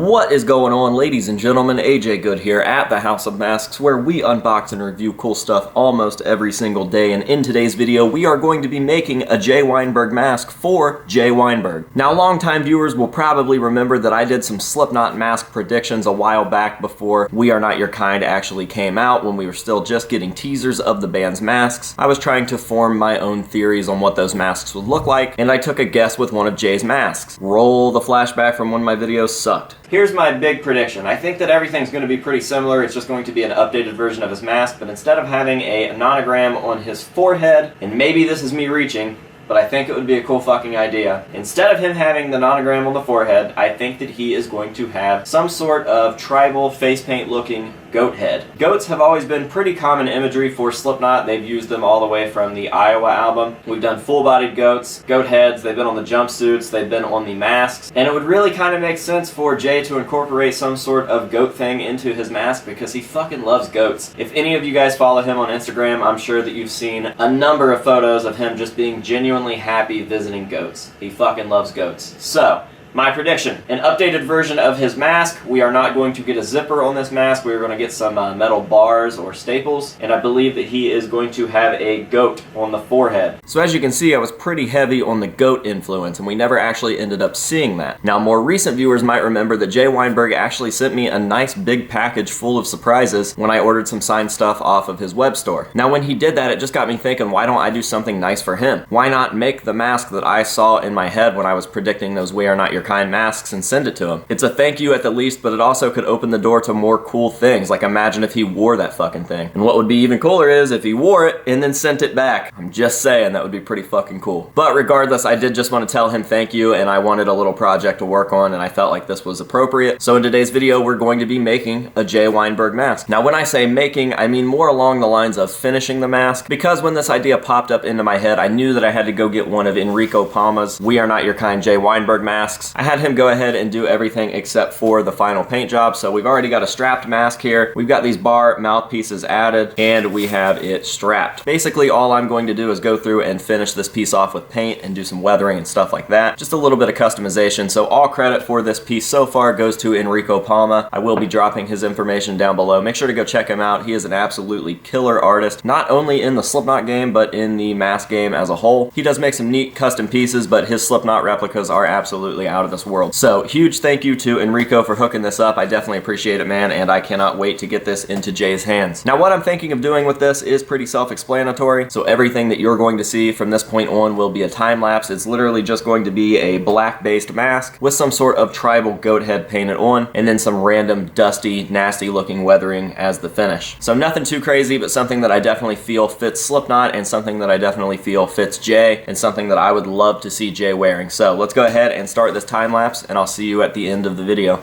What is going on, ladies and gentlemen? AJ Good here at the House of Masks, where we unbox and review cool stuff almost every single day. And in today's video, we are going to be making a Jay Weinberg mask for Jay Weinberg. Now, longtime viewers will probably remember that I did some Slipknot mask predictions a while back before We Are Not Your Kind actually came out, when we were still just getting teasers of the band's masks. I was trying to form my own theories on what those masks would look like, and I took a guess with one of Jay's masks. Roll the flashback from one of my videos sucked. Here's my big prediction. I think that everything's going to be pretty similar. It's just going to be an updated version of his mask, but instead of having a nonogram on his forehead, and maybe this is me reaching, but I think it would be a cool fucking idea. Instead of him having the nonogram on the forehead, I think that he is going to have some sort of tribal face paint looking goat head. Goats have always been pretty common imagery for Slipknot. They've used them all the way from the Iowa album. We've done full-bodied goats, goat heads, they've been on the jumpsuits, they've been on the masks, and it would really kind of make sense for Jay to incorporate some sort of goat thing into his mask because he fucking loves goats. If any of you guys follow him on Instagram, I'm sure that you've seen a number of photos of him just being genuinely happy visiting goats. He fucking loves goats. So, my prediction, an updated version of his mask. We are not going to get a zipper on this mask. We are going to get some metal bars or staples, and I believe that he is going to have a goat on the forehead. So as you can see, I was pretty heavy on the goat influence, and we never actually ended up seeing that. Now, more recent viewers might remember that Jay Weinberg actually sent me a nice big package full of surprises when I ordered some signed stuff off of his web store. Now, when he did that, it just got me thinking, why don't I do something nice for him? Why not make the mask that I saw in my head when I was predicting those We Are Not Your Kind masks and send it to him? It's a thank you at the least, but it also could open the door to more cool things. Like, imagine if he wore that fucking thing. And what would be even cooler is if he wore it and then sent it back. I'm just saying, that would be pretty fucking cool. But regardless, I did just want to tell him thank you, and I wanted a little project to work on, and I felt like this was appropriate. So in today's video, we're going to be making a Jay Weinberg mask. Now, when I say making, I mean more along the lines of finishing the mask, because when this idea popped up into my head, I knew that I had to go get one of Enrico Palma's We Are Not Your Kind Jay Weinberg masks. I had him go ahead and do everything except for the final paint job. So we've already got a strapped mask here. We've got these bar mouthpieces added, and we have it strapped. Basically, all I'm going to do is go through and finish this piece off with paint and do some weathering and stuff like that. Just a little bit of customization. So all credit for this piece so far goes to Enrico Palma. I will be dropping his information down below. Make sure to go check him out. He is an absolutely killer artist, not only in the Slipknot game, but in the mask game as a whole. He does make some neat custom pieces, but his Slipknot replicas are absolutely out of this world. So huge thank you to Enrico for hooking this up. I definitely appreciate it, man, and I cannot wait to get this into Jay's hands. Now, what I'm thinking of doing with this is pretty self-explanatory. So everything that you're going to see from this point on will be a time-lapse. It's literally just going to be a black-based mask with some sort of tribal goat head painted on, and then some random dusty, nasty-looking weathering as the finish. So nothing too crazy, but something that I definitely feel fits Slipknot, and something that I definitely feel fits Jay, and something that I would love to see Jay wearing. So let's go ahead and start this time-lapse, and I'll see you at the end of the video.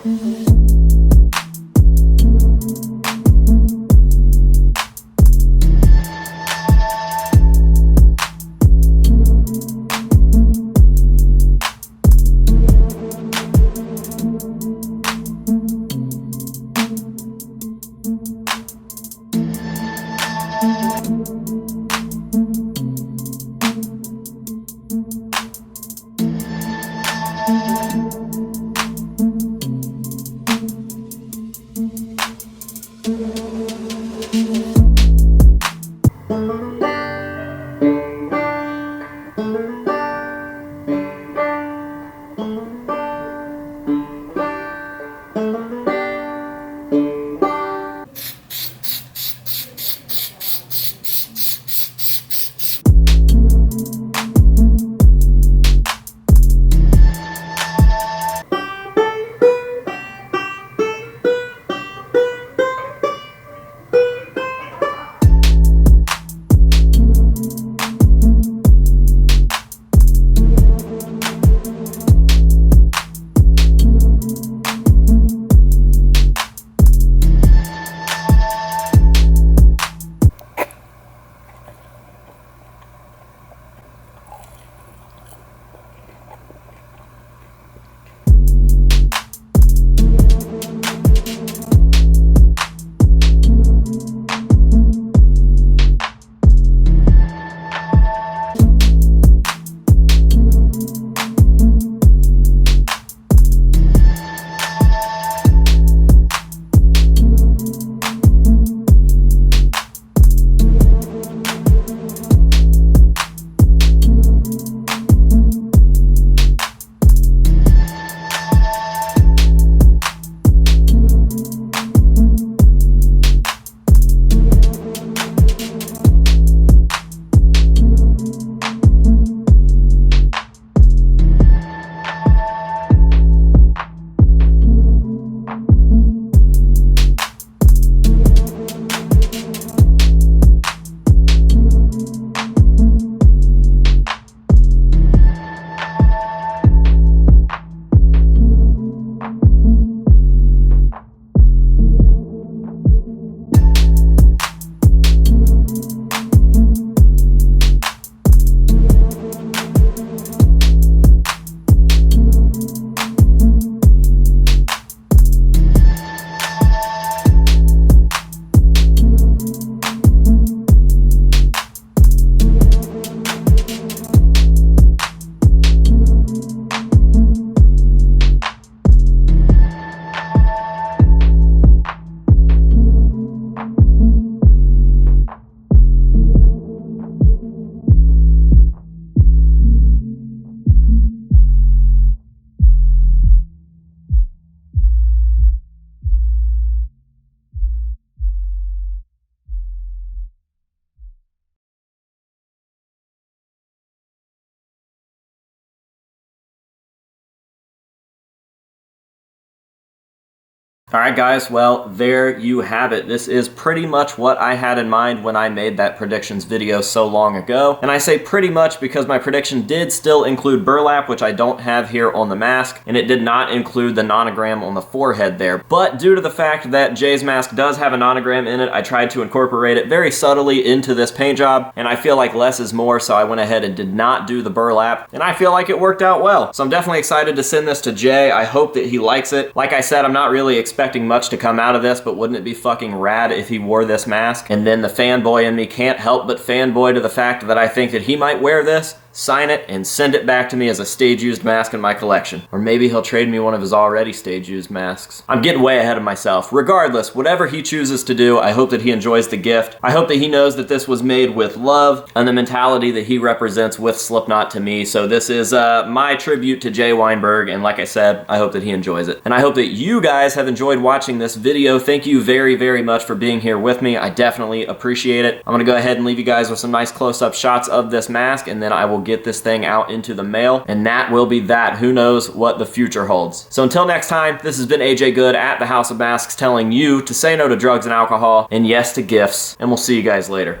Alright guys, well, there you have it. This is pretty much what I had in mind when I made that predictions video so long ago. And I say pretty much because my prediction did still include burlap, which I don't have here on the mask, and it did not include the nonogram on the forehead there. But due to the fact that Jay's mask does have a nonogram in it, I tried to incorporate it very subtly into this paint job, and I feel like less is more, so I went ahead and did not do the burlap, and I feel like it worked out well. So I'm definitely excited to send this to Jay. I hope that he likes it. Like I said, I'm not really expecting much to come out of this, but wouldn't it be fucking rad if he wore this mask? And then the fanboy in me can't help but fanboy to the fact that I think that he might wear this, sign it, and send it back to me as a stage-used mask in my collection. Or maybe he'll trade me one of his already stage-used masks. I'm getting way ahead of myself. Regardless, whatever he chooses to do, I hope that he enjoys the gift. I hope that he knows that this was made with love and the mentality that he represents with Slipknot to me. So this is my tribute to Jay Weinberg, and like I said, I hope that he enjoys it. And I hope that you guys have enjoyed watching this video. Thank you very, very much for being here with me. I definitely appreciate it. I'm gonna go ahead and leave you guys with some nice close-up shots of this mask, and then I will get this thing out into the mail, and that will be that. Who knows what the future holds. So until next time, this has been AJ Good at the House of Masks telling you to say no to drugs and alcohol and yes to gifts, and we'll see you guys later.